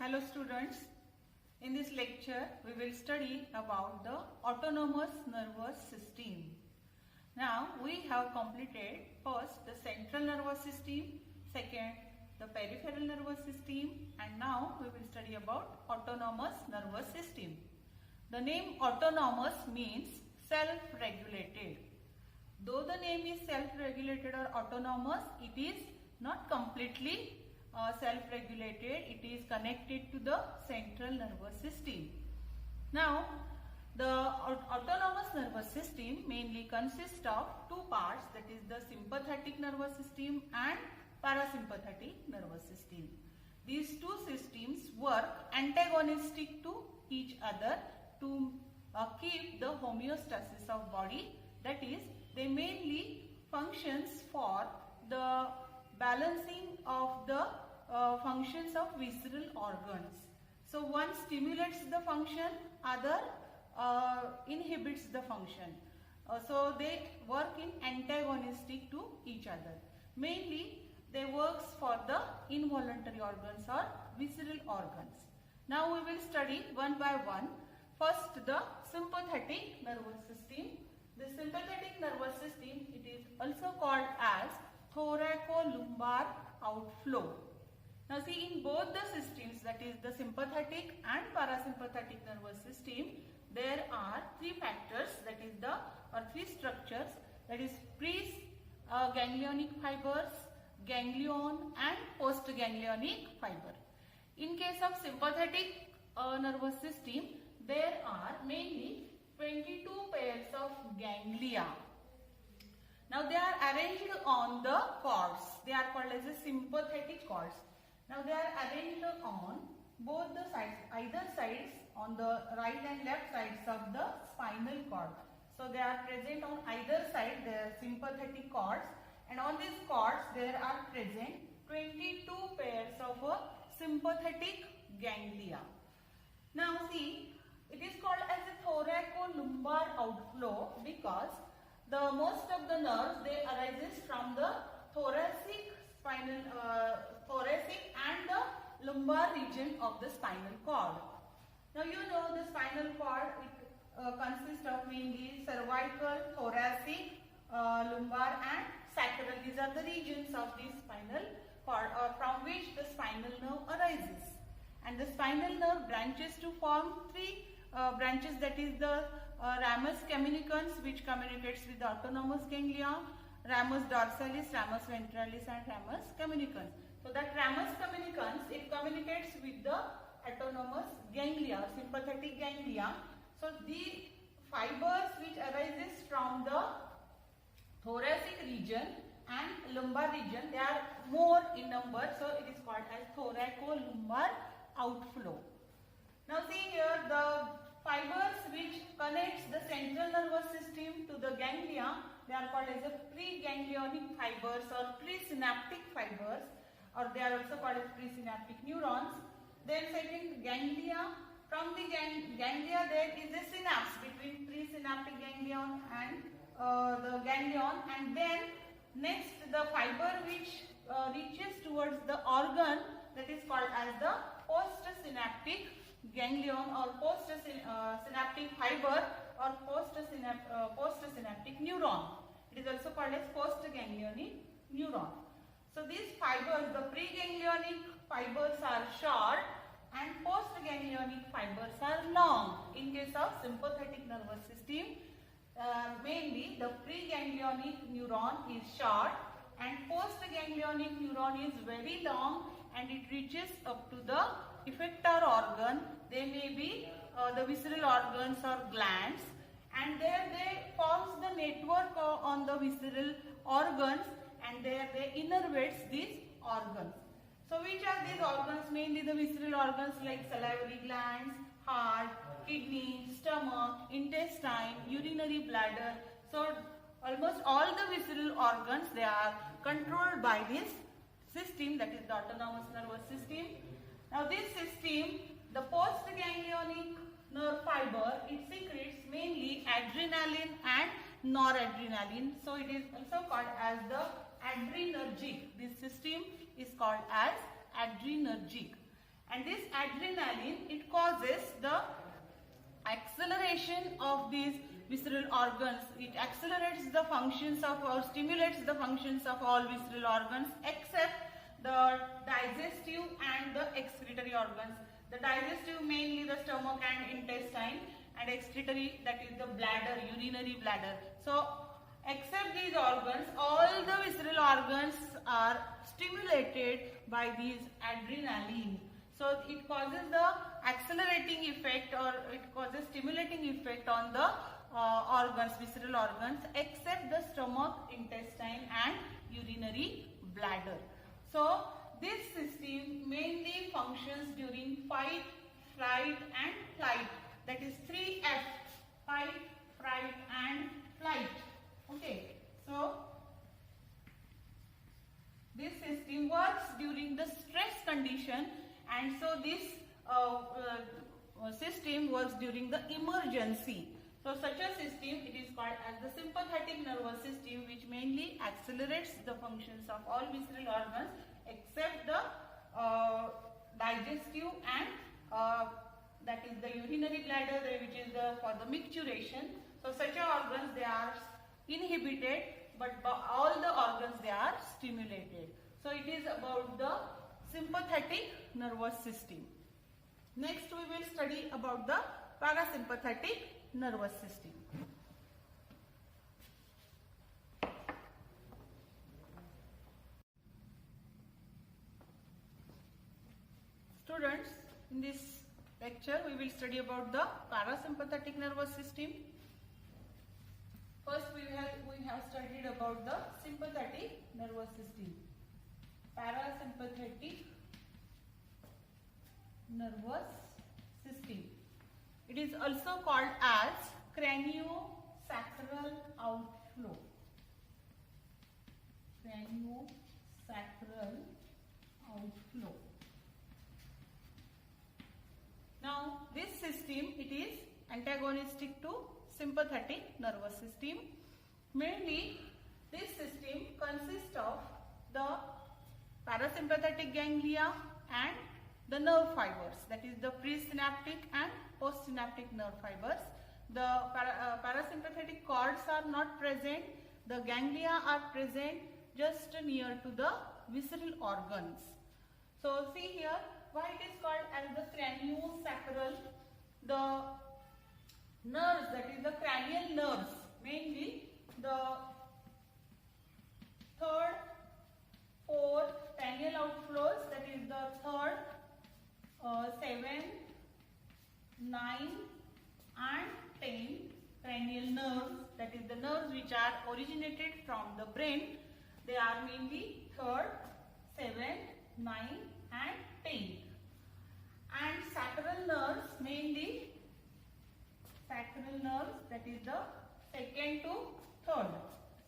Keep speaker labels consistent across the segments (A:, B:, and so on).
A: Hello students, in this lecture we will study about the autonomous nervous system. Now we have completed first the central nervous system, second the peripheral nervous system, and now we will study about autonomous nervous system. The name autonomous means self-regulated. Though the name is self-regulated or autonomous, it is not completely self-regulated. It is connected to the central nervous system. Now, the autonomous nervous system mainly consists of two parts, that is the sympathetic nervous system and parasympathetic nervous system. These two systems work antagonistic to each other to keep the homeostasis of body, that is they mainly functions for the balancing of the functions of visceral organs. So one stimulates the function, other inhibits the function. So they work in antagonistic to each other. Mainly they works for the involuntary organs or visceral organs. Now we will study one by one. First, the sympathetic nervous system. The sympathetic nervous system, it is also called as thoracolumbar outflow. Now see, in both the systems, that is the sympathetic and parasympathetic nervous system, there are three factors, that is the three structures, that is pre-ganglionic fibers, ganglion and postganglionic fiber. In case of sympathetic nervous system, there are mainly 22 pairs of ganglia. Now they are arranged on the cords. They are called as a sympathetic cords. Now they are arranged on both the sides, either sides, on the right and left sides of the spinal cord. So they are present on either side, the sympathetic cords, and on these cords there are present 22 pairs of sympathetic ganglia. Now see, it is called as a thoracolumbar outflow because the most of the nerves, they arises from the thoracic and the lumbar region of the spinal cord. Now you know the spinal cord, it consists of mainly cervical, thoracic, lumbar and sacral. These are the regions of the spinal cord from which the spinal nerve arises. And the spinal nerve branches to form three branches, that is the ramus communicans, which communicates with the autonomous ganglia, ramus dorsalis, ramus ventralis and ramus communicans. So that ramus communicans, it communicates with the autonomous ganglia, sympathetic ganglia. So the fibers which arises from the thoracic region and lumbar region, they are more in number, so it is called as thoracolumbar outflow. Now see here, the fibers which connects the central nervous system to the ganglia, they are called as a preganglionic fibers or presynaptic fibers, or they are also called as presynaptic neurons. Then second, ganglia. From the ganglia there is a synapse between presynaptic ganglion and the ganglion, and then next the fiber which reaches towards the organ, that is called as the postsynaptic ganglion or postsynaptic fiber or postsynaptic neuron. It is also called as postganglionic neuron. So these fibers, the preganglionic fibers are short and postganglionic fibers are long. In case of sympathetic nervous system, mainly the preganglionic neuron is short and postganglionic neuron is very long, and it reaches up to the effector organ. They may be the visceral organs or glands, and there they forms the network on the visceral organs, and there they innervates these organs. So which are these organs? Mainly the visceral organs like salivary glands, heart, kidney, stomach, intestine, urinary bladder. So almost all the visceral organs, they are controlled by this system, that is the autonomous nervous system. Now this system, the postganglionic nerve fiber, it secretes mainly adrenaline and noradrenaline. So it is also called as the adrenergic. This system is called as adrenergic. And this adrenaline, it causes the acceleration of these visceral organs. It accelerates the functions of or stimulates the functions of all visceral organs except the digestive and the excretory organs. The digestive mainly the stomach and intestine, and excretory that is the bladder, urinary bladder. So except these organs, all the visceral organs are stimulated by these adrenaline. So it causes the accelerating effect or it causes stimulating effect on the organs, visceral organs, except the stomach, intestine and urinary bladder. So this system mainly functions during fight, flight and flight. That is 3F, fight, fright and flight. Okay, so this system works during the stress condition, and so this system works during the emergency. So such a system, it is called as the sympathetic nervous system, which mainly accelerates the functions of all visceral organs except the digestive and that is the urinary bladder, which is for the micturition. So such organs, they are inhibited, but all the organs, they are stimulated. So it is about the sympathetic nervous system. Next we will study about the parasympathetic nervous system. Students, in this lecture we will study about the parasympathetic nervous system. First we have studied about the sympathetic nervous system. Parasympathetic nervous system. It is also called as craniosacral outflow. Craniosacral outflow. Now this system, it is antagonistic to sympathetic nervous system. Mainly this system consists of the parasympathetic ganglia and the nerve fibers, that is the presynaptic and postsynaptic nerve fibers. The parasympathetic cords are not present, the ganglia are present just near to the visceral organs. So see here, why it is called as the craniosacral. The nerves, that is the cranial nerves, mainly the third, fourth cranial outflows, that is the third, 7, 9 and 10 cranial nerves, that is the nerves which are originated from the brain. They are mainly third, 7, 9 and 10. And sacral nerves, mainly sacral nerves, that is the second to third.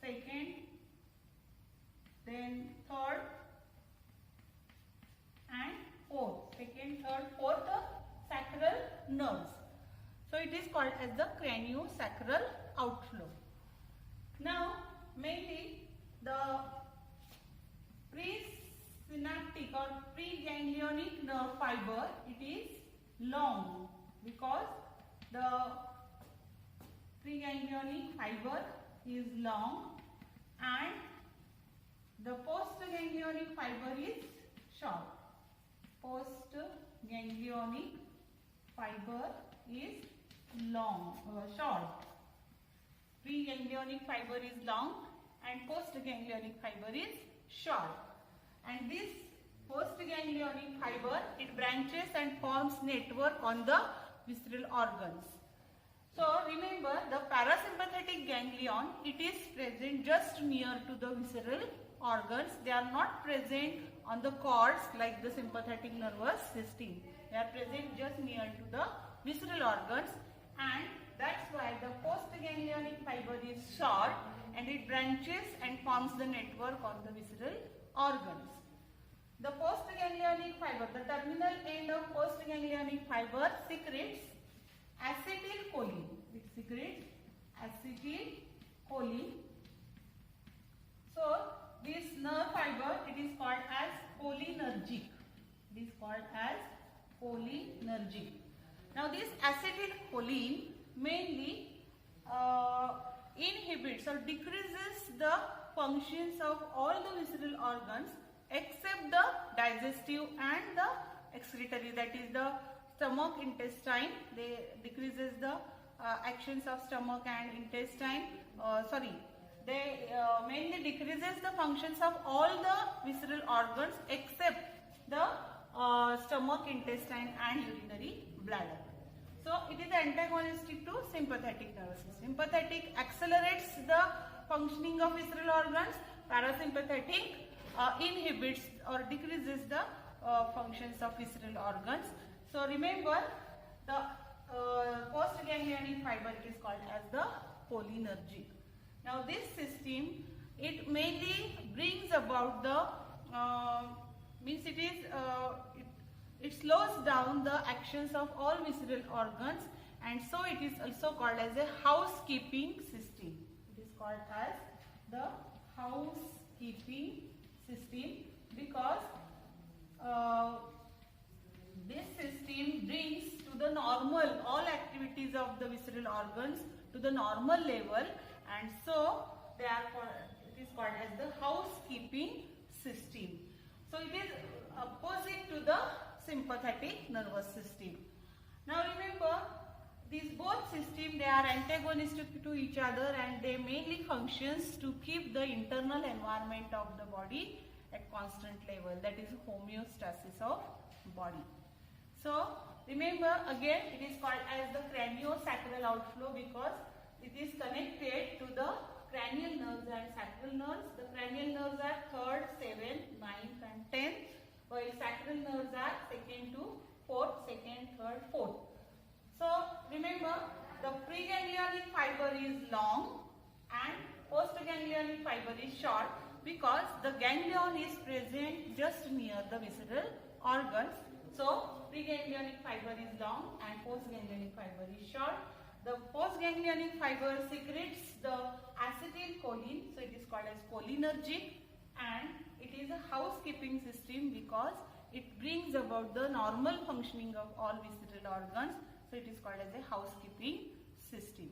A: Second, then third and fourth. Second, third, fourth sacral nerves. So it is called as the craniosacral outflow. Now mainly the presynaptic or preganglionic nerve fiber, it is long because the preganglionic fiber is long and the postganglionic fiber is short. Postganglionic fiber is short. Preganglionic fiber is long and postganglionic fiber is short. And this postganglionic fiber, it branches and forms network on the visceral organs. So remember, the parasympathetic ganglion, it is present just near to the visceral organs. They are not present on the cords like the sympathetic nervous system. They are present just near to the visceral organs, and that's why the postganglionic fiber is short and it branches and forms the network on the visceral organs. The postganglionic fiber, the terminal end of postganglionic fiber secretes acetylcholine. It secretes acetylcholine. So this nerve fiber, it is called as cholinergic. It is called as cholinergic. Now this acetylcholine mainly inhibits or decreases the functions of all the visceral organs except the digestive and the excretory, that is the stomach, intestine. They decreases the actions of stomach and intestine. They mainly decreases the functions of all the visceral organs except the stomach, intestine and urinary bladder. So it is antagonistic to sympathetic nervous system. Sympathetic accelerates the functioning of visceral organs. Parasympathetic inhibits or decreases the functions of visceral organs. So remember, the postganglionic fiber, it is called as the cholinergic. Now this system, it mainly brings about the it slows down the actions of all visceral organs, and so it is also called as a housekeeping system. It is called as the housekeeping system because this system brings to the normal all activities of the visceral organs to the normal level, and so therefore it is called as the housekeeping system. So it is opposite to the sympathetic nervous system. Now remember, these both systems, they are antagonistic to each other and they mainly functions to keep the internal environment of the body at constant level, that is homeostasis of body. So remember, again it is called as the craniosacral outflow because it is connected to the cranial nerves and sacral nerves. The cranial nerves are 3rd, 7th, 9th and 10th, while sacral nerves are 2nd to 4th, 2nd, 3rd, 4th. So remember, the preganglionic fiber is long and postganglionic fiber is short because the ganglion is present just near the visceral organs. So preganglionic fiber is long and postganglionic fiber is short. The postganglionic fiber secretes the acetylcholine, so it is called as cholinergic, and it is a housekeeping system because it brings about the normal functioning of all visceral organs, so it is called as a housekeeping system.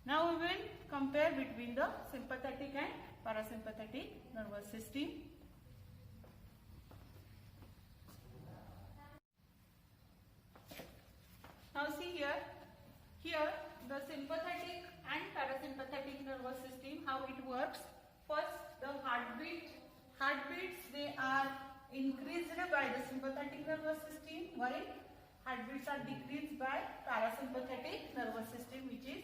A: Now we will compare between the sympathetic and parasympathetic nervous system. Now see here the sympathetic and parasympathetic nervous system, how it works. First, the heartbeats, they are increased by the sympathetic nervous system, while heartbeats are decreased by parasympathetic nervous system, which is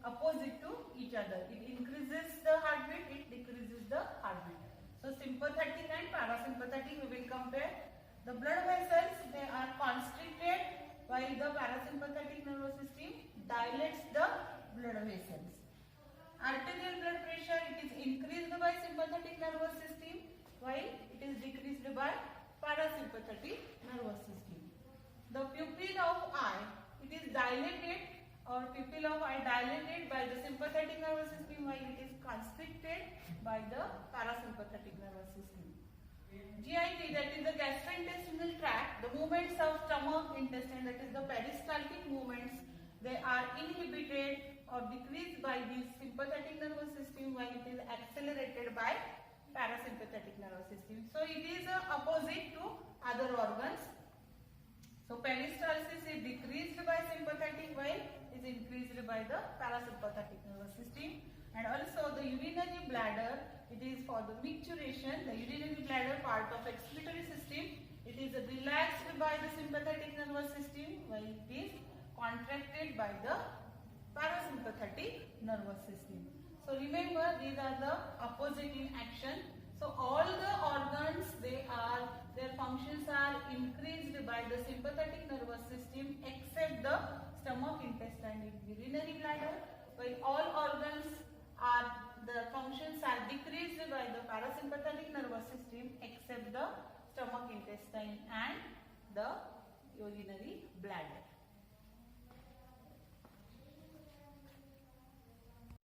A: opposite to each other. It increases the heartbeat, it decreases the heartbeat. So sympathetic and parasympathetic we will compare. The blood vessels, they are constricted, while the parasympathetic nervous system dilates the blood vessels. Arterial blood pressure, it is increased by sympathetic nervous system, while it is decreased by parasympathetic nervous system. The pupil of eye, it is dilated, or pupil of eye dilated by the sympathetic nervous system, while it is constricted by the parasympathetic nervous system. GIT, that is the gastrointestinal tract, the movements of stomach, intestine, that is the peristaltic movements, they are inhibited or decreased by the sympathetic nervous system, while it is accelerated by parasympathetic nervous system. So it is opposite to other organs. So peristalsis is decreased by sympathetic, while is increased by the parasympathetic nervous system. And also the urinary bladder, it is for the micturition. The urinary bladder, part of excretory system, it is relaxed by the sympathetic nervous system, while it is contracted by the parasympathetic nervous system. So remember, these are the opposite in action. So all the organs, their functions are increased by the sympathetic nervous system except the stomach, intestine and urinary bladder, while all organs the functions are decreased by the parasympathetic nervous system except the stomach, intestine and the urinary bladder.